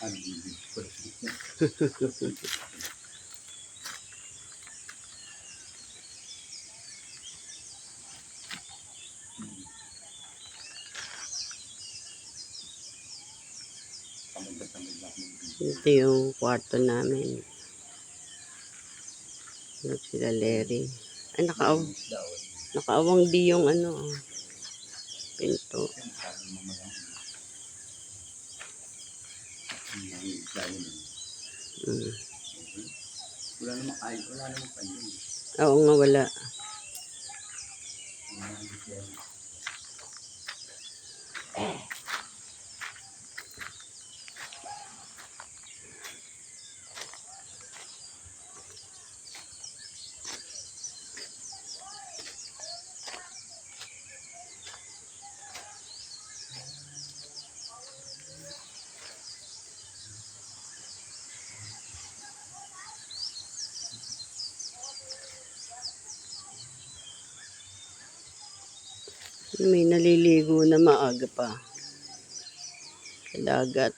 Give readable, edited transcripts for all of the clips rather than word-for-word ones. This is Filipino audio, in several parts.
Ito yung kwarto namin. Ito sila Larry. Ay, nakaawang di yung pinto. Wala namang kain. Oo nga, wala. May naliligo na maaga pa sa dagat.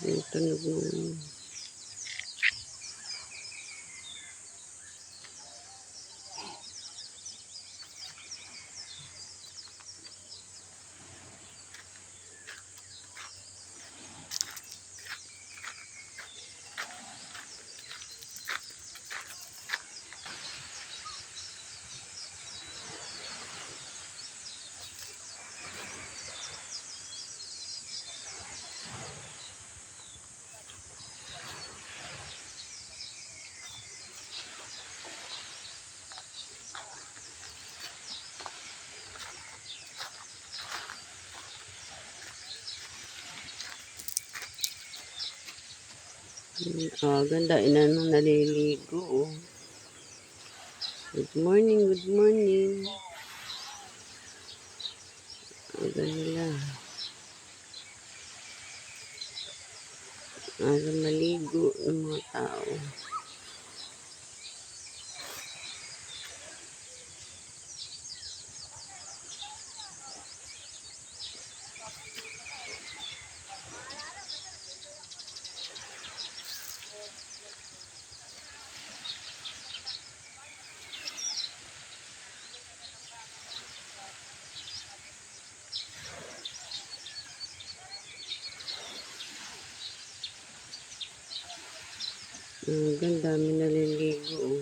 Yung tunog ng ganda, ina nang naliligo. Oh. Good morning, good morning. Aga nila. Aga maligo ng mga tao. Ganda, dami naliligo. Oh.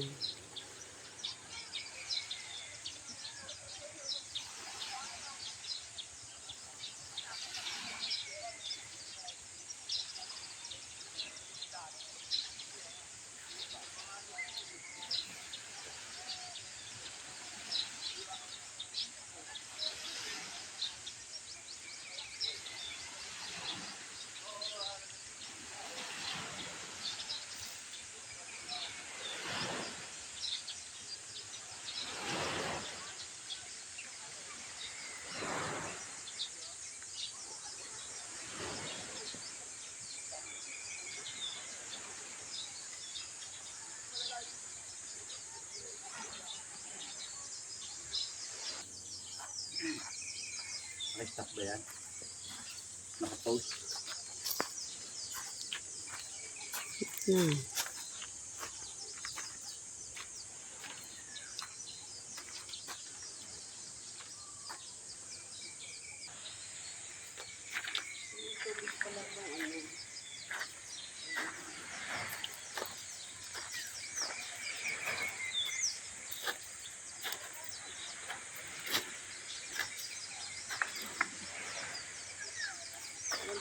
Naka-stop ba yan? Naka-post?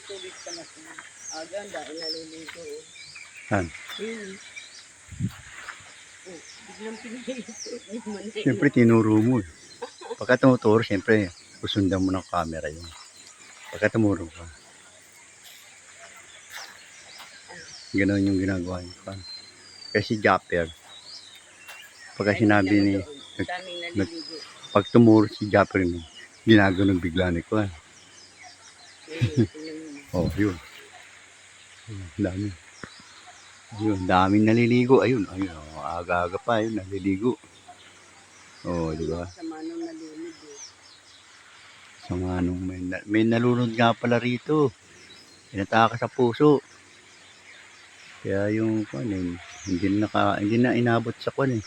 Tubig pa na ito. Ganda, naliligo. Saan? Biglang pinahito. Siyempre tinuro mo. Pagka tumuturo, siyempre susundan mo ng camera yun. Pagka tumuro ka. Ganoon yung ginagawa niyo. Kasi Japper, pagka sinabi ni, pag tumuro si Japper mo, ginaganon bigla ni ko. Oh, yun. Dami. Ayun, daming naliligo. Ayun, ayun. Oh, aga-aga pa, ayun, naliligo. Oh, di ba? Sama nung nalunod eh. Sama nung may nalunod nga pala rito. Pinataka sa puso. Kaya yung kwan eh, hindi na inabot sa kwan eh.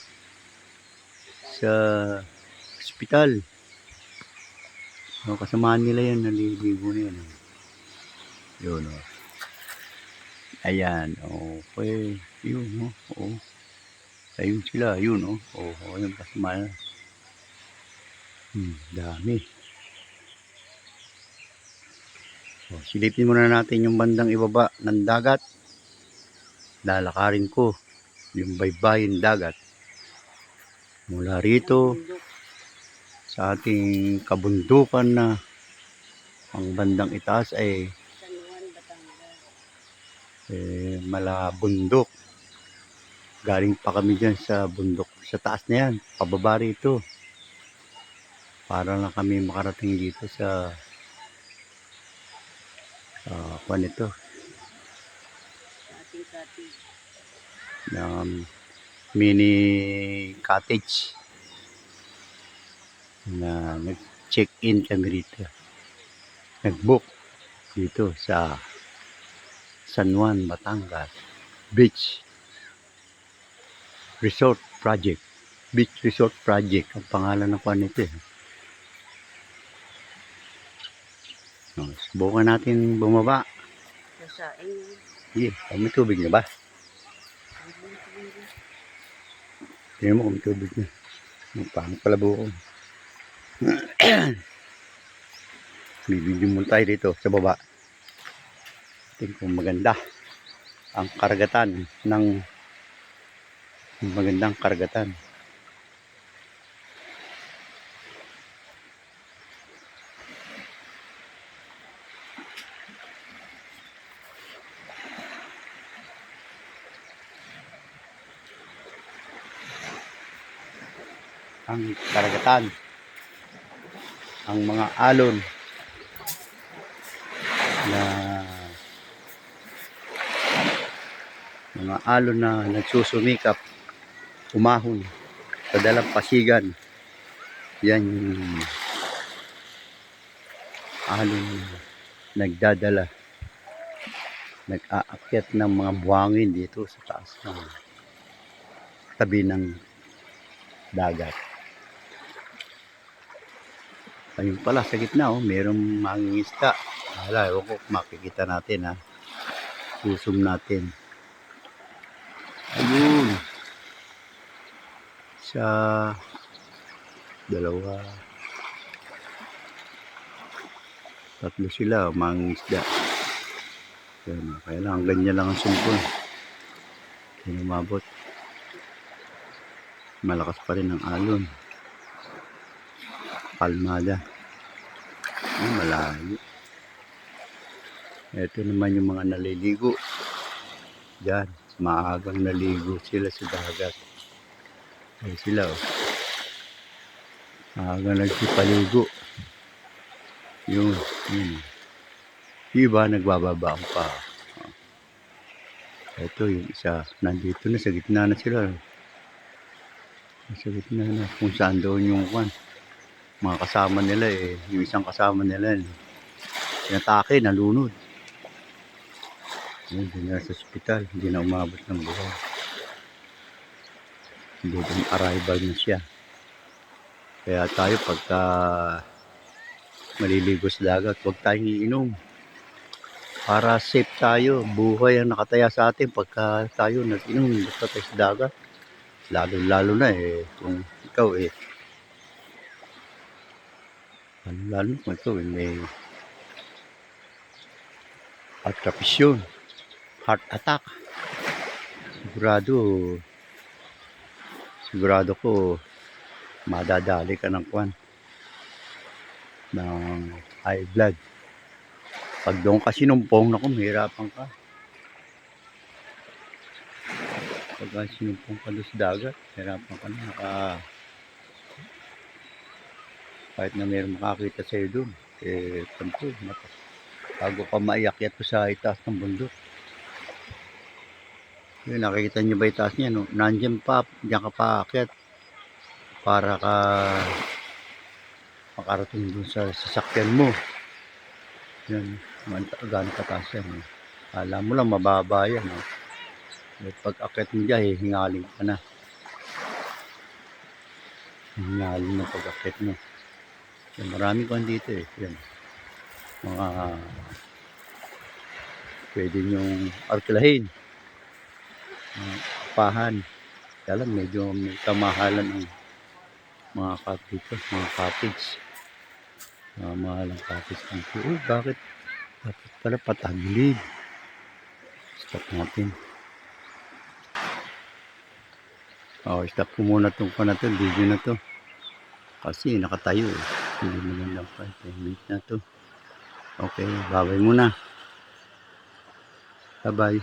Sa ospital. No, kasamaan nila yan, naliligo na yan. Yun, oh. Ayan, okay. Yun, oh. Ayun sila, yun, oh. Ayun, kasamaan. Dami. Silipin muna natin yung bandang ibaba ng dagat. Lalakarin ko yung baybayin dagat. Mula rito sa ating kabundukan na ang bandang itaas ay San Juan, Batangas. malabundok. Galing pa kami dyan sa bundok. Sa taas na yan, pababa rito. Para lang kami makarating dito sa kwan ito. Sa ating cottage. Mini cottage. Na nag-check-in kami rito. Nag-book dito sa San Juan, Batangas Beach Resort Project. Beach Resort Project ang pangalan ng kwan nito eh. Subukan natin bumaba. Nasaing yun. Sige, may tubig na ba? Tingnan mo kung may tubig na. Pang palabo ko. Bibigyan mo tayo dito sa baba. Tingnan kung maganda ang karagatan ng magandang karagatan. Ang karagatan, ang mga alon na nagsusumikap umahon sa dalampasigan. Yan yung alon nagdadala, nag-aakyat ng mga buhangin dito sa taas ng tabi ng dagat. Ayun pala sa gitna, mayroong mangingisda. Ewan ko makikita natin ha. Susum natin. Ayun. Sa dalawa. Tatlo sila, mangingisda. Kaya lang, ganyan lang ang sumpon. Hindi umabot. Malakas pa rin ang alon. Palmada. Malayo. Ito naman yung mga naliligo. Diyan, maagang naligo sila sa dagat. Ay sila maagang nagsipaligo. Yun. Iba nagbababa pa. Ito yung isa. Nandito na sa gitna na sila. Sa gitna na. Kung saan doon yung mga kasama nila yung isang kasama nila pinatake, nalunod. Hindi na sa ospital, hindi na umabot ng buhay. Hindi din arrival na siya. Kaya tayo pagka maliligo sa dagat, huwag tayong iinom. Para safe tayo, buhay ang nakataya sa atin pagka tayo nag-inom basta tayo sa dagat. Lalo na kung ikaw lalo kung ikaw may atrapisyon, heart attack. Sigurado ko madadali ka ng high blood. Pag doon ka sinumpong, naku, mahirapan ka. Pag sinumpong ka doon sa dagat, mahirapan ka na. Kahit na mayroong makakita sa'yo doon, bago ka maiakyat ko sa itaas ng bundok. Yun, nakikita nyo ba yung taas niya, no? Nandiyan pa, diyan ka pa aakyat para ka makarating dun sa sasakyan mo. Yan, gano'ng kataas yan. No? Alam mo lang, mababa yan. No? Pag akyat mo dyan, hingaling ka na. Hingaling na pag akyat mo. Yan, marami ko dito eh. Yan. Mga pwede nyong arkilahin. Pahan. Kaya lang, medyo may kamahalan ng mga cottage. Mahal ang cottage dito. Bakit? Dapat pala patagilid. Stop natin. Stop ko muna itong video na to. Kasi nakatayo eh. Hindi magandang 5 minutes na to. Okay, bye-bye muna. Bye-bye.